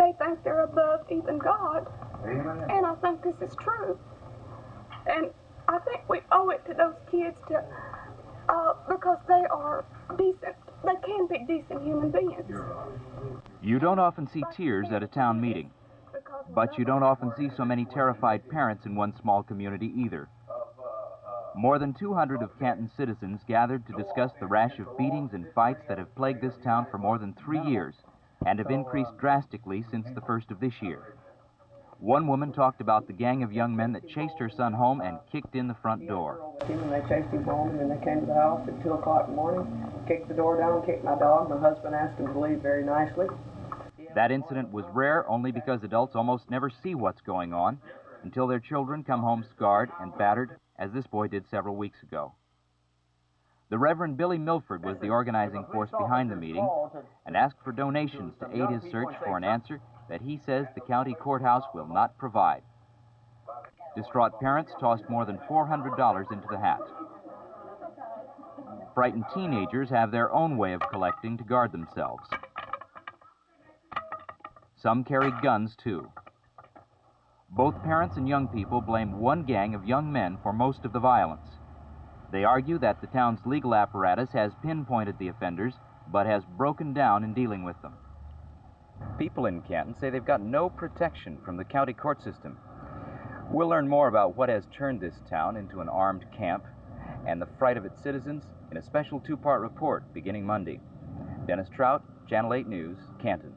they think they're above even God. Amen. And I think this is true. And I think we owe it to those kids to, because they are decent. They can be decent human beings. You don't often see tears at a town meeting, but you don't often see so many terrified parents in one small community either. More than 200 of Canton's citizens gathered to discuss the rash of beatings and fights that have plagued this town for more than 3 years and have increased drastically since the first of this year. One woman talked about the gang of young men that chased her son home and kicked in the front door. And they chased him home, and then they came to the house at 2 o'clock in the morning, kicked the door down, kicked my dog. My husband asked him to leave very nicely. That incident was rare only because adults almost never see what's going on until their children come home scarred and battered, as this boy did several weeks ago. The Reverend Billy Milford was the organizing force behind the meeting and asked for donations to aid his search for an answer that he says the county courthouse will not provide. Distraught parents tossed more than $400 into the hat. Frightened teenagers have their own way of collecting to guard themselves. Some carry guns, too. Both parents and young people blame one gang of young men for most of the violence. They argue that the town's legal apparatus has pinpointed the offenders, but has broken down in dealing with them. People in Canton say they've got no protection from the county court system. We'll learn more about what has turned this town into an armed camp and the fright of its citizens in a special 2-part report beginning Monday. Dennis Trout, Channel 8 News, Canton.